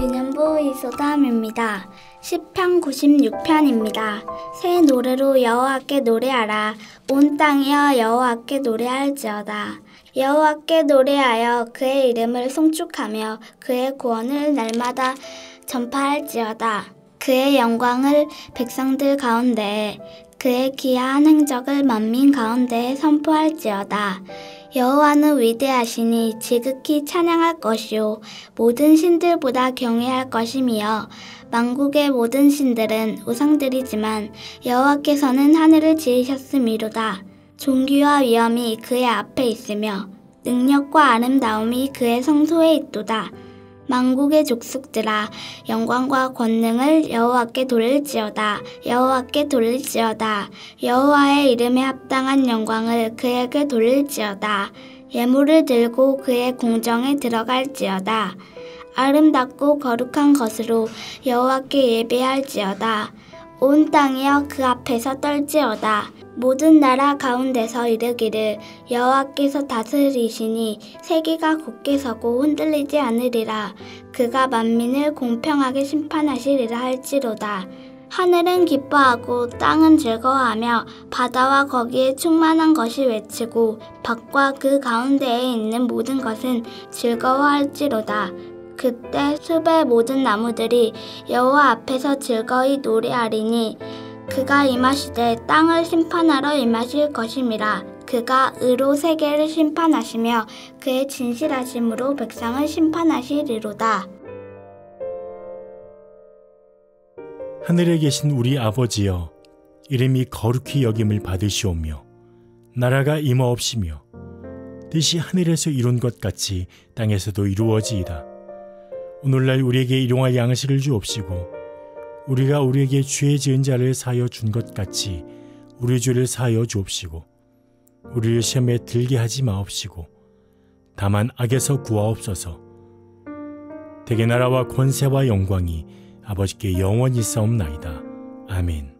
기념부 이소담입니다. 시편 96편입니다. 새 노래로 여호와께 노래하라. 온 땅이여 여호와께 노래할지어다. 여호와께 노래하여 그의 이름을 송축하며 그의 구원을 날마다 전파할지어다. 그의 영광을 백성들 가운데에, 그의 기이한 행적을 만민 가운데에 선포할지어다. 여호와는 위대하시니 지극히 찬양할 것이요 모든 신들보다 경외할 것이며 만국의 모든 신들은 우상들이지만 여호와께서는 하늘을 지으셨음이로다. 존귀와 위엄이 그의 앞에 있으며 능력과 아름다움이 그의 성소에 있도다. 만국의 족속들아 영광과 권능을 여호와께 돌릴지어다. 여호와께 돌릴지어다. 여호와의 이름에 합당한 영광을 그에게 돌릴지어다. 예물을 들고 그의 궁정에 들어갈지어다. 아름답고 거룩한 것으로 여호와께 예배할지어다. 온 땅이여 그 앞에서 떨지어다. 모든 나라 가운데서 이르기를 여호와께서 다스리시니 세계가 굳게 서고 흔들리지 않으리라. 그가 만민을 공평하게 심판하시리라 할지로다. 하늘은 기뻐하고 땅은 즐거워하며 바다와 거기에 충만한 것이 외치고 밭과 그 가운데에 있는 모든 것은 즐거워할지로다. 그때 숲의 모든 나무들이 여호와 앞에서 즐거이 노래하리니 그가 임하시되 땅을 심판하러 임하실 것임이라. 그가 의로 세계를 심판하시며 그의 진실하심으로 백성을 심판하시리로다. 하늘에 계신 우리 아버지여, 이름이 거룩히 여김을 받으시오며 나라가 임하옵시며 뜻이 하늘에서 이룬 것 같이 땅에서도 이루어지이다. 오늘날 우리에게 일용할 양식을 주옵시고 우리가 우리에게 죄 지은 자를 사하여 준 것 같이 우리 죄를 사하여 주옵시고 우리를 시험에 들게 하지 마옵시고 다만 악에서 구하옵소서. 대개 나라와 권세와 영광이 아버지께 영원히 있사옵나이다. 아멘.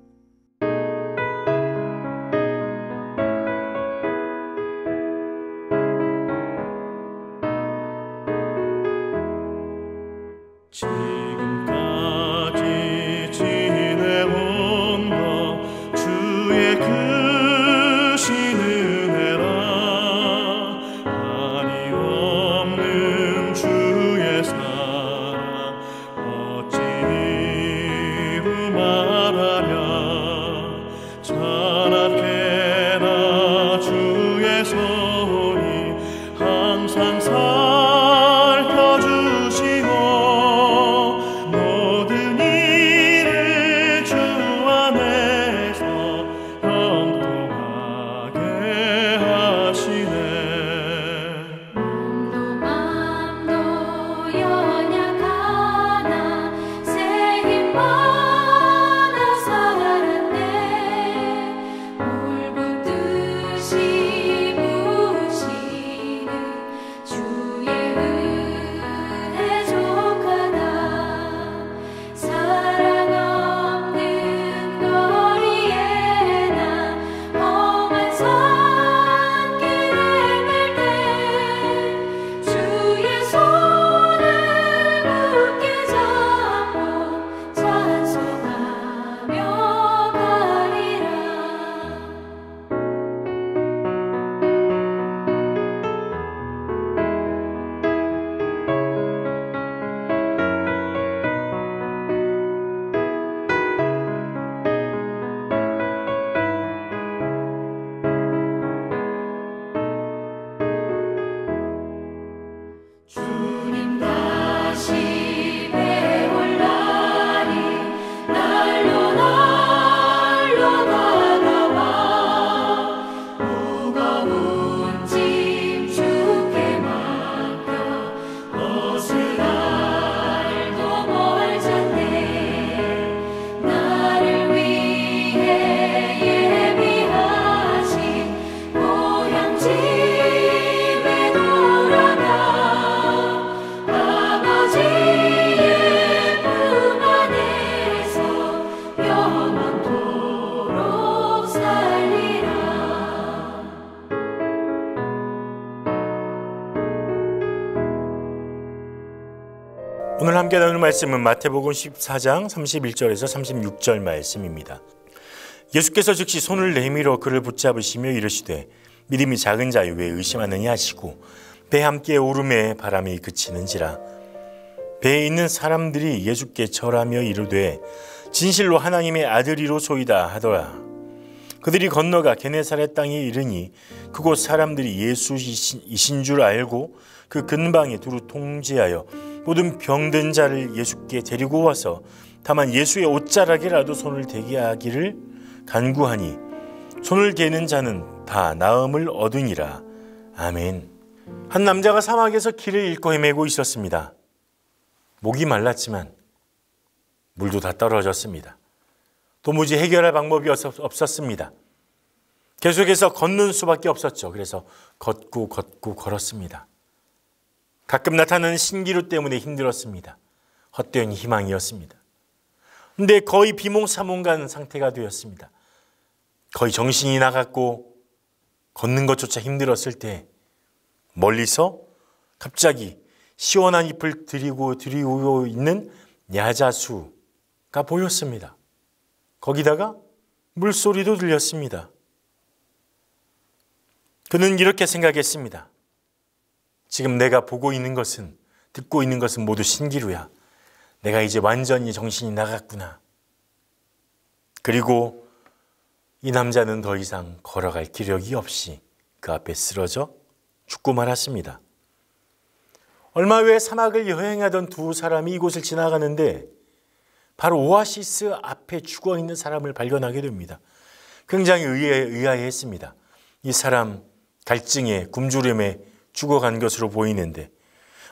말하랴 오늘 함께 나눌 말씀은 마태복음 14장 31절에서 36절 말씀입니다. 예수께서 즉시 손을 내밀어 그를 붙잡으시며 이르시되 믿음이 작은 자여 왜 의심하느냐 하시고 배 함께 오름에 바람이 그치는지라. 배에 있는 사람들이 예수께 절하며 이르되 진실로 하나님의 아들이로소이다 하더라. 그들이 건너가 게네사렛 땅에 이르니 그곳 사람들이 예수이신 줄 알고 그 근방에 두루 통제하여 모든 병든 자를 예수께 데리고 와서 다만 예수의 옷자락에라도 손을 대게 하기를 간구하니 손을 대는 자는 다 나음을 얻으니라. 아멘. 한 남자가 사막에서 길을 잃고 헤매고 있었습니다. 목이 말랐지만 물도 다 떨어졌습니다. 도무지 해결할 방법이 없었습니다. 계속해서 걷는 수밖에 없었죠. 그래서 걷고 걸었습니다. 가끔 나타나는 신기루 때문에 힘들었습니다. 헛된 희망이었습니다. 근데 거의 비몽사몽간 상태가 되었습니다. 거의 정신이 나갔고 걷는 것조차 힘들었을 때 멀리서 갑자기 시원한 잎을 들이고 있는 야자수가 보였습니다. 거기다가 물소리도 들렸습니다. 그는 이렇게 생각했습니다. 지금 내가 보고 있는 것은, 듣고 있는 것은 모두 신기루야. 내가 이제 완전히 정신이 나갔구나. 그리고 이 남자는 더 이상 걸어갈 기력이 없이 그 앞에 쓰러져 죽고 말았습니다. 얼마 후에 사막을 여행하던 두 사람이 이곳을 지나가는데 바로 오아시스 앞에 죽어있는 사람을 발견하게 됩니다. 굉장히 의아해했습니다. 이 사람 갈증에 굶주림에 죽어간 것으로 보이는데,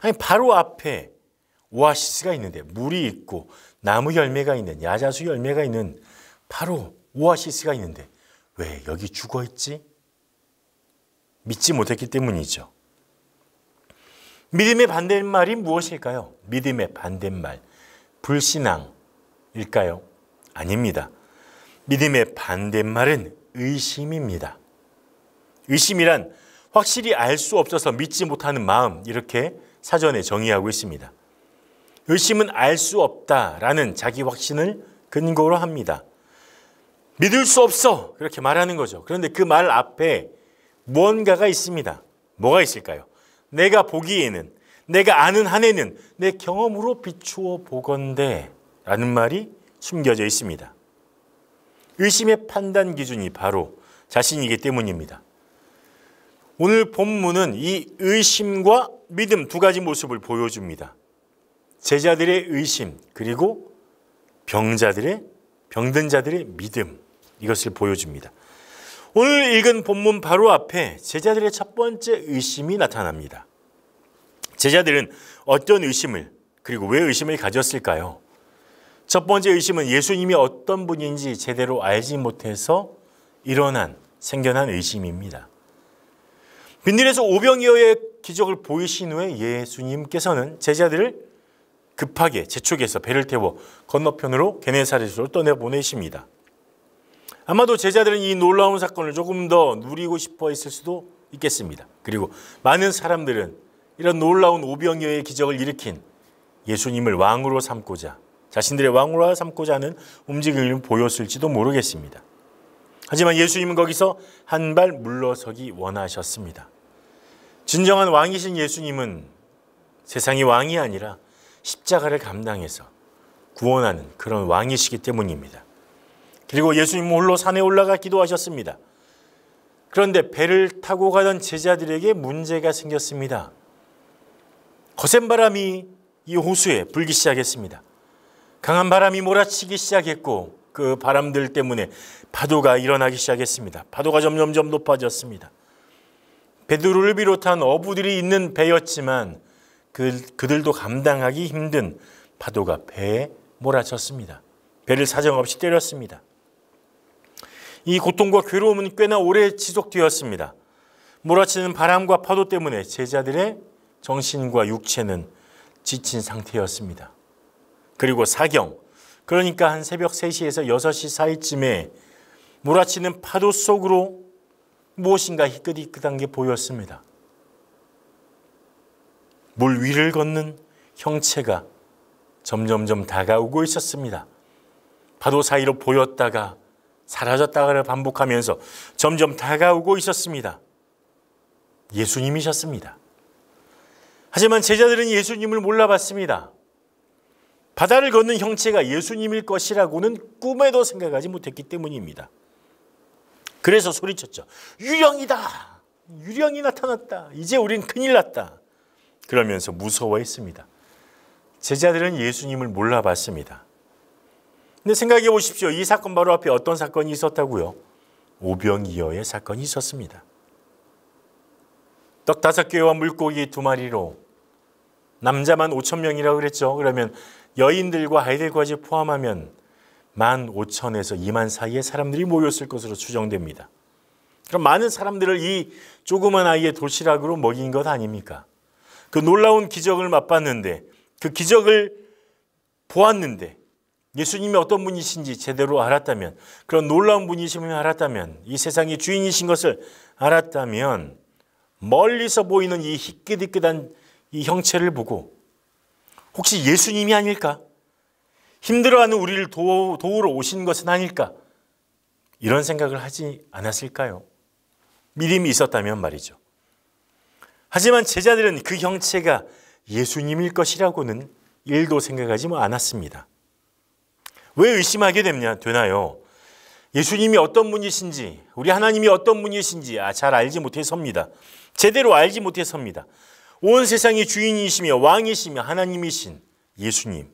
아니 바로 앞에 오아시스가 있는데, 물이 있고 나무 열매가 있는, 야자수 열매가 있는 바로 오아시스가 있는데 왜 여기 죽어있지? 믿지 못했기 때문이죠. 믿음의 반대말이 무엇일까요? 믿음의 반대말, 불신앙일까요? 아닙니다. 믿음의 반대말은 의심입니다. 의심이란 확실히 알 수 없어서 믿지 못하는 마음, 이렇게 사전에 정의하고 있습니다. 의심은 알 수 없다라는 자기 확신을 근거로 합니다. 믿을 수 없어, 그렇게 말하는 거죠. 그런데 그 말 앞에 무언가가 있습니다. 뭐가 있을까요? 내가 보기에는, 내가 아는 한에는 내 경험으로 비추어 보건대 라는 말이 숨겨져 있습니다. 의심의 판단 기준이 바로 자신이기 때문입니다. 오늘 본문은 이 의심과 믿음 두 가지 모습을 보여줍니다. 제자들의 의심, 그리고 병든 자들의 믿음, 이것을 보여줍니다. 오늘 읽은 본문 바로 앞에 제자들의 첫 번째 의심이 나타납니다. 제자들은 어떤 의심을, 그리고 왜 의심을 가졌을까요? 첫 번째 의심은 예수님이 어떤 분인지 제대로 알지 못해서 생겨난 의심입니다. 빈들에서 오병이어의 기적을 보이신 후에 예수님께서는 제자들을 급하게 재촉해서 배를 태워 건너편으로 게네사렛으로 떠내보내십니다. 아마도 제자들은 이 놀라운 사건을 조금 더 누리고 싶어 했을 수도 있겠습니다. 그리고 많은 사람들은 이런 놀라운 오병이어의 기적을 일으킨 예수님을 왕으로 삼고자, 자신들의 왕으로 삼고자 하는 움직임을 보였을지도 모르겠습니다. 하지만 예수님은 거기서 한 발 물러서기 원하셨습니다. 진정한 왕이신 예수님은 세상의 왕이 아니라 십자가를 감당해서 구원하는 그런 왕이시기 때문입니다. 그리고 예수님은 홀로 산에 올라가 기도하셨습니다. 그런데 배를 타고 가던 제자들에게 문제가 생겼습니다. 거센 바람이 이 호수에 불기 시작했습니다. 강한 바람이 몰아치기 시작했고 그 바람들 때문에 파도가 일어나기 시작했습니다. 파도가 점점 높아졌습니다. 베드로를 비롯한 어부들이 있는 배였지만 그들도 감당하기 힘든 파도가 배에 몰아쳤습니다. 배를 사정없이 때렸습니다. 이 고통과 괴로움은 꽤나 오래 지속되었습니다. 몰아치는 바람과 파도 때문에 제자들의 정신과 육체는 지친 상태였습니다. 그리고 사경, 그러니까 한 새벽 3시에서 6시 사이쯤에 몰아치는 파도 속으로 무엇인가 희끗희끗한 게 보였습니다. 물 위를 걷는 형체가 점점점 다가오고 있었습니다. 파도 사이로 보였다가 사라졌다가를 반복하면서 점점 다가오고 있었습니다. 예수님이셨습니다. 하지만 제자들은 예수님을 몰라봤습니다. 바다를 걷는 형체가 예수님일 것이라고는 꿈에도 생각하지 못했기 때문입니다. 그래서 소리쳤죠. 유령이다. 유령이 나타났다. 이제 우린 큰일 났다. 그러면서 무서워했습니다. 제자들은 예수님을 몰라봤습니다. 근데 생각해 보십시오. 이 사건 바로 앞에 어떤 사건이 있었다고요? 오병이어의 사건이 있었습니다. 떡 5개와 물고기 2마리로 남자만 5,000명이라고 그랬죠. 그러면 여인들과 아이들까지 포함하면 15,000에서 2만 사이의 사람들이 모였을 것으로 추정됩니다. 그럼 많은 사람들을 이 조그만 아이의 도시락으로 먹인 것 아닙니까? 그 놀라운 기적을 맛봤는데, 그 기적을 보았는데, 예수님이 어떤 분이신지 제대로 알았다면, 그런 놀라운 분이심을 알았다면, 이 세상의 주인이신 것을 알았다면, 멀리서 보이는 이 희끗희끗한 이 형체를 보고 혹시 예수님이 아닐까? 힘들어하는 우리를 도우러 오신 것은 아닐까? 이런 생각을 하지 않았을까요? 믿음이 있었다면 말이죠. 하지만 제자들은 그 형체가 예수님일 것이라고는 일도 생각하지 않았습니다. 왜 의심하게 되나요? 예수님이 어떤 분이신지, 우리 하나님이 어떤 분이신지 잘 알지 못해서입니다. 제대로 알지 못해서입니다. 온 세상의 주인이시며 왕이시며 하나님이신 예수님,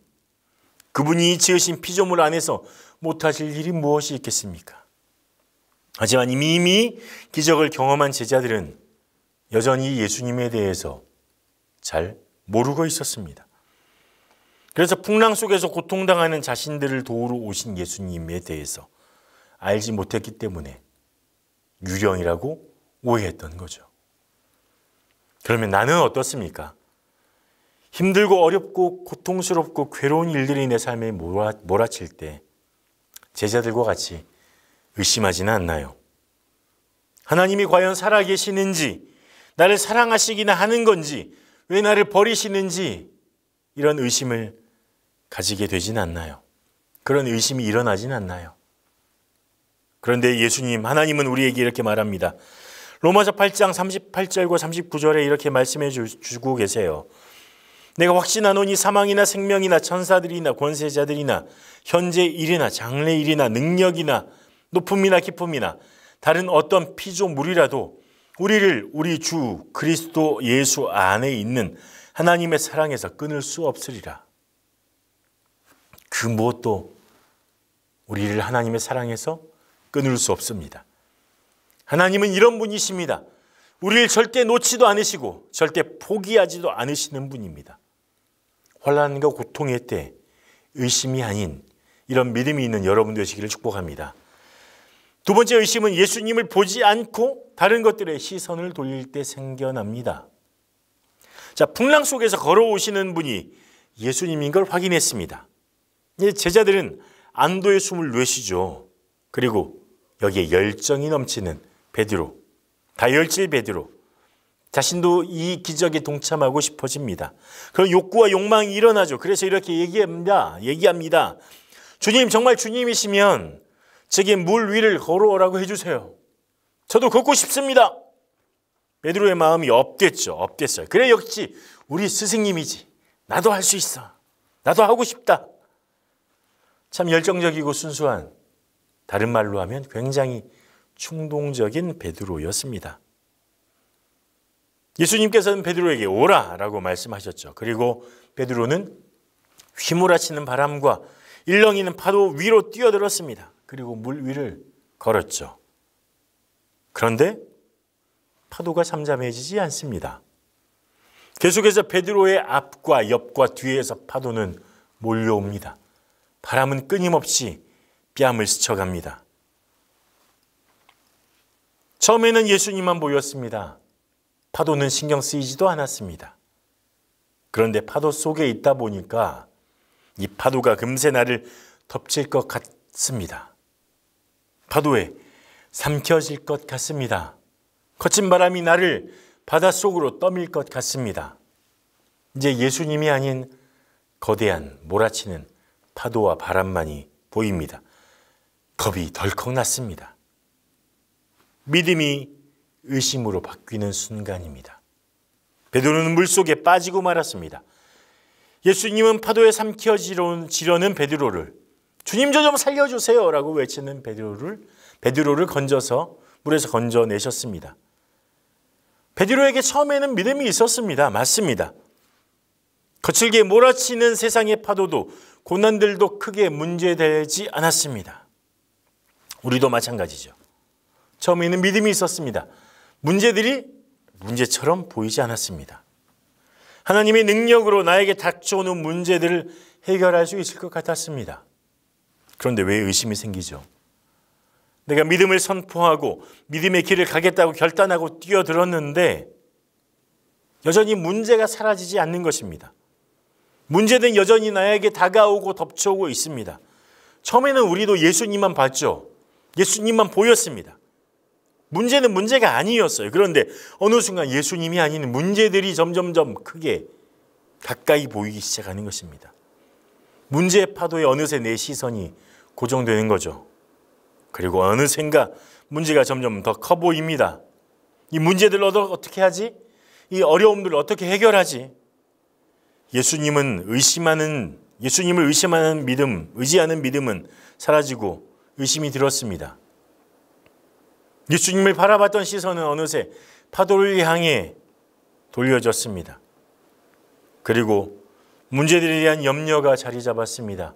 그분이 지으신 피조물 안에서 못하실 일이 무엇이 있겠습니까? 하지만 이미 기적을 경험한 제자들은 여전히 예수님에 대해서 잘 모르고 있었습니다. 그래서 풍랑 속에서 고통당하는 자신들을 도우러 오신 예수님에 대해서 알지 못했기 때문에 유령이라고 오해했던 거죠. 그러면 나는 어떻습니까? 힘들고 어렵고 고통스럽고 괴로운 일들이 내 삶에 몰아칠 때 제자들과 같이 의심하지는 않나요? 하나님이 과연 살아계시는지, 나를 사랑하시기나 하는 건지, 왜 나를 버리시는지 이런 의심을 가지게 되진 않나요? 그런 의심이 일어나진 않나요? 그런데 예수님, 하나님은 우리에게 이렇게 말합니다. 로마서 8장 38절과 39절에 이렇게 말씀해 주고 계세요. 내가 확신하노니 사망이나 생명이나 천사들이나 권세자들이나 현재 일이나 장래 일이나 능력이나 높음이나 깊음이나 다른 어떤 피조물이라도 우리를 우리 주 그리스도 예수 안에 있는 하나님의 사랑에서 끊을 수 없으리라. 그 무엇도 우리를 하나님의 사랑에서 끊을 수 없습니다. 하나님은 이런 분이십니다. 우리를 절대 놓지도 않으시고 절대 포기하지도 않으시는 분입니다. 환난과 고통의 때 의심이 아닌 이런 믿음이 있는 여러분 되시기를 축복합니다. 두 번째 의심은 예수님을 보지 않고 다른 것들에 시선을 돌릴 때 생겨납니다. 자, 풍랑 속에서 걸어오시는 분이 예수님인 걸 확인했습니다. 제자들은 안도의 숨을 내쉬죠. 그리고 여기에 열정이 넘치는 베드로, 다혈질 베드로, 자신도 이 기적에 동참하고 싶어집니다. 그런 욕구와 욕망이 일어나죠. 그래서 이렇게 얘기합니다. 주님, 정말 주님이시면 제게 물 위를 걸어오라고 해주세요. 저도 걷고 싶습니다. 베드로의 마음이 없겠어요. 그래, 역시 우리 스승님이지. 나도 할 수 있어. 나도 하고 싶다. 참 열정적이고 순수한, 다른 말로 하면 굉장히 충동적인 베드로였습니다. 예수님께서는 베드로에게 오라라고 말씀하셨죠. 그리고 베드로는 휘몰아치는 바람과 일렁이는 파도 위로 뛰어들었습니다. 그리고 물 위를 걸었죠. 그런데 파도가 잠잠해지지 않습니다. 계속해서 베드로의 앞과 옆과 뒤에서 파도는 몰려옵니다. 바람은 끊임없이 뺨을 스쳐갑니다. 처음에는 예수님만 보였습니다. 파도는 신경 쓰이지도 않았습니다. 그런데 파도 속에 있다 보니까 이 파도가 금세 나를 덮칠 것 같습니다. 파도에 삼켜질 것 같습니다. 거친 바람이 나를 바닷속으로 떠밀 것 같습니다. 이제 예수님이 아닌 거대한 몰아치는 파도와 바람만이 보입니다. 겁이 덜컥 났습니다. 믿음이 의심으로 바뀌는 순간입니다. 베드로는 물속에 빠지고 말았습니다. 예수님은 파도에 삼켜 지려는 베드로를 주님 저 좀 살려주세요 라고 외치는 베드로를 건져서 물에서 건져내셨습니다. 베드로에게 처음에는 믿음이 있었습니다. 맞습니다. 거칠게 몰아치는 세상의 파도도 고난들도 크게 문제되지 않았습니다. 우리도 마찬가지죠. 처음에는 믿음이 있었습니다. 문제들이 문제처럼 보이지 않았습니다. 하나님의 능력으로 나에게 닥쳐오는 문제들을 해결할 수 있을 것 같았습니다. 그런데 왜 의심이 생기죠? 내가 믿음을 선포하고 믿음의 길을 가겠다고 결단하고 뛰어들었는데 여전히 문제가 사라지지 않는 것입니다. 문제는 여전히 나에게 다가오고 덮쳐오고 있습니다. 처음에는 우리도 예수님만 봤죠. 예수님만 보였습니다. 문제는 문제가 아니었어요. 그런데 어느 순간 예수님이 아닌 문제들이 점점점 크게 가까이 보이기 시작하는 것입니다. 문제의 파도에 어느새 내 시선이 고정되는 거죠. 그리고 어느샌가 문제가 점점 더 커 보입니다. 이 문제들을 어떻게 하지? 이 어려움들을 어떻게 해결하지? 예수님을 의심하는 믿음, 의지하는 믿음은 사라지고 의심이 들었습니다. 예수님을 바라봤던 시선은 어느새 파도를 향해 돌려졌습니다. 그리고 문제들에 대한 염려가 자리 잡았습니다.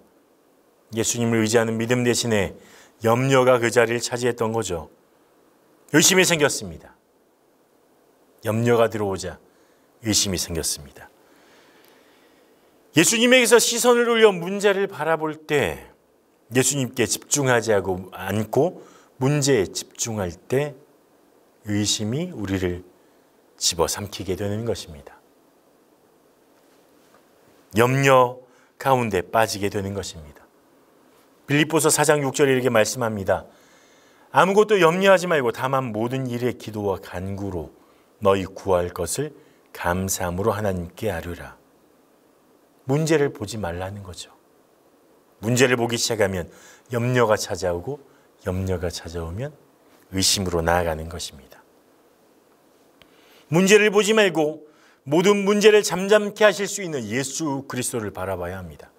예수님을 의지하는 믿음 대신에 염려가 그 자리를 차지했던 거죠. 의심이 생겼습니다. 염려가 들어오자 의심이 생겼습니다. 예수님에게서 시선을 돌려 문제를 바라볼 때 예수님께 집중하지 않고 문제에 집중할 때 의심이 우리를 집어삼키게 되는 것입니다. 염려 가운데 빠지게 되는 것입니다. 빌립보서 4장 6절에 이렇게 말씀합니다. 아무것도 염려하지 말고 다만 모든 일에 기도와 간구로 너희 구할 것을 감사함으로 하나님께 아뢰라. 문제를 보지 말라는 거죠. 문제를 보기 시작하면 염려가 찾아오고 염려가 찾아오면 의심으로 나아가는 것입니다. 문제를 보지 말고 모든 문제를 잠잠케 하실 수 있는 예수 그리스도를 바라봐야 합니다.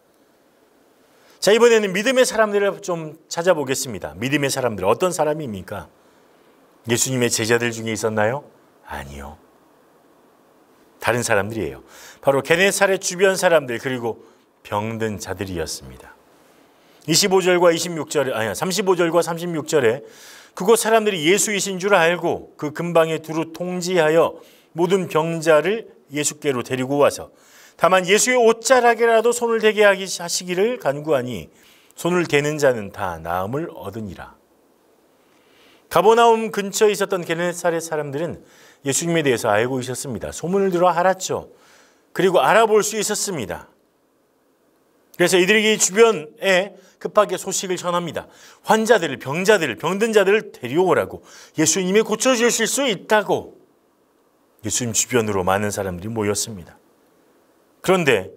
자, 이번에는 믿음의 사람들을 좀 찾아보겠습니다. 믿음의 사람들 어떤 사람입니까? 예수님의 제자들 중에 있었나요? 아니요. 다른 사람들이에요. 바로 게네사렛 주변 사람들 그리고 병든 자들이었습니다. 35절과 35절과 36절에 그곳 사람들이 예수이신 줄 알고 그 근방에 두루 통지하여 모든 병자를 예수께로 데리고 와서 다만 예수의 옷자락에라도 손을 대게 하시기를 간구하니 손을 대는 자는 다 나음을 얻으니라. 가버나움 근처에 있었던 게네사렛 사람들은 예수님에 대해서 알고 있었습니다. 소문을 들어 알았죠. 그리고 알아볼 수 있었습니다. 그래서 이들이 주변에 급하게 소식을 전합니다. 환자들을, 병자들을, 병든 자들을 데려오라고, 예수님이 고쳐주실 수 있다고. 예수님 주변으로 많은 사람들이 모였습니다. 그런데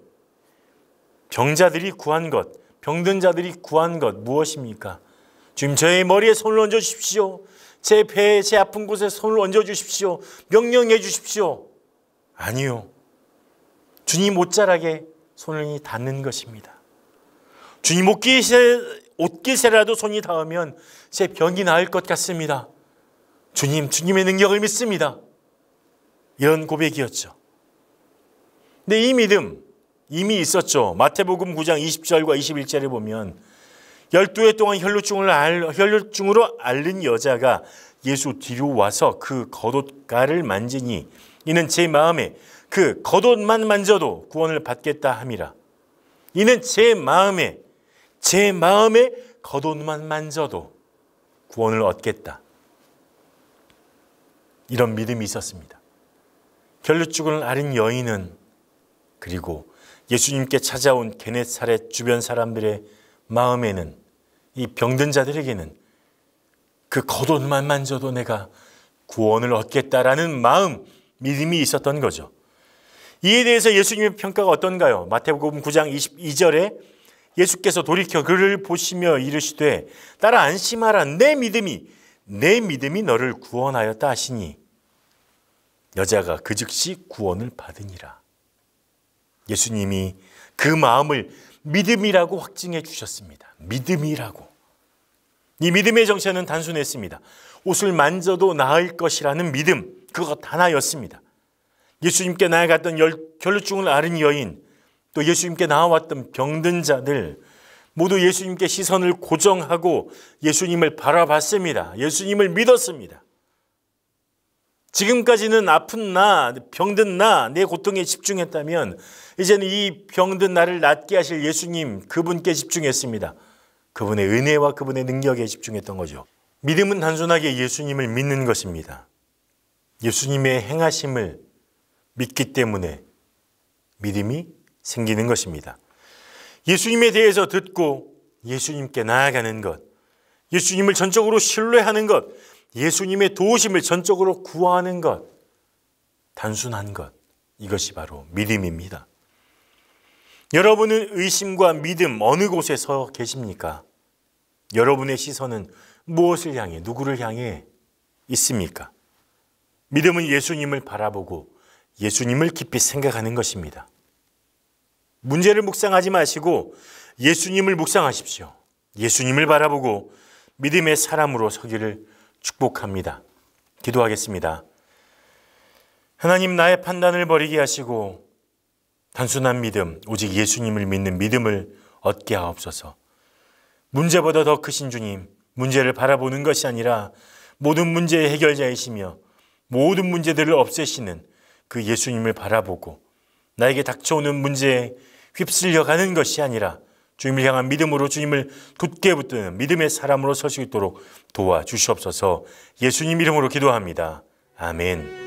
병자들이 구한 것, 병든 자들이 구한 것 무엇입니까? 주님, 저의 머리에 손을 얹어 주십시오. 제 배에, 제 아픈 곳에 손을 얹어 주십시오. 명령해 주십시오. 아니요. 주님 옷자락에 손이 닿는 것입니다. 주님 옷깃에라도 손이 닿으면 제 병이 나을 것 같습니다. 주님의 능력을 믿습니다. 이런 고백이었죠. 근데 이 믿음 이미 있었죠. 마태복음 9장 20절과 21절에 보면 12해 동안 혈루증으로 앓는 여자가 예수 뒤로 와서 그 겉옷가를 만지니 이는 제 마음에 그 겉옷만 만져도 구원을 받겠다 함이라. 이는 제 마음에 겉옷만 만져도 구원을 얻겠다. 이런 믿음이 있었습니다. 혈루증을 앓은 여인은 그리고 예수님께 찾아온 게네사렛 주변 사람들의 마음에는 이 병든 자들에게는 그 겉옷만 만져도 내가 구원을 얻겠다라는 마음, 믿음이 있었던 거죠. 이에 대해서 예수님의 평가가 어떤가요? 마태복음 9장 22절에 예수께서 돌이켜 그를 보시며 이르시되 따라 안심하라. 내 믿음이 너를 구원하였다 하시니 여자가 그 즉시 구원을 받으니라. 예수님이 그 마음을 믿음이라고 확증해 주셨습니다. 믿음이라고. 이 믿음의 정체는 단순했습니다. 옷을 만져도 나을 것이라는 믿음, 그것 하나였습니다. 예수님께 나아갔던 결루증을 앓은 여인, 또 예수님께 나와왔던 병든 자들 모두 예수님께 시선을 고정하고 예수님을 바라봤습니다. 예수님을 믿었습니다. 지금까지는 아픈 나, 병든 나, 내 고통에 집중했다면 이제는 이 병든 나를 낫게 하실 예수님, 그분께 집중했습니다. 그분의 은혜와 그분의 능력에 집중했던 거죠. 믿음은 단순하게 예수님을 믿는 것입니다. 예수님의 행하심을 믿기 때문에 믿음이 생기는 것입니다. 예수님에 대해서 듣고 예수님께 나아가는 것, 예수님을 전적으로 신뢰하는 것, 예수님의 도우심을 전적으로 구하는 것, 단순한 것, 이것이 바로 믿음입니다. 여러분은 의심과 믿음 어느 곳에 서 계십니까? 여러분의 시선은 무엇을 향해, 누구를 향해 있습니까? 믿음은 예수님을 바라보고 예수님을 깊이 생각하는 것입니다. 문제를 묵상하지 마시고 예수님을 묵상하십시오. 예수님을 바라보고 믿음의 사람으로 서기를 축복합니다. 기도하겠습니다. 하나님, 나의 판단을 버리게 하시고 단순한 믿음, 오직 예수님을 믿는 믿음을 얻게 하옵소서. 문제보다 더 크신 주님, 문제를 바라보는 것이 아니라 모든 문제의 해결자이시며 모든 문제들을 없애시는 그 예수님을 바라보고 나에게 닥쳐오는 문제에 휩쓸려 가는 것이 아니라 주님을 향한 믿음으로 주님을 굳게 붙드는 믿음의 사람으로 설 수 있도록 도와주시옵소서. 예수님 이름으로 기도합니다. 아멘.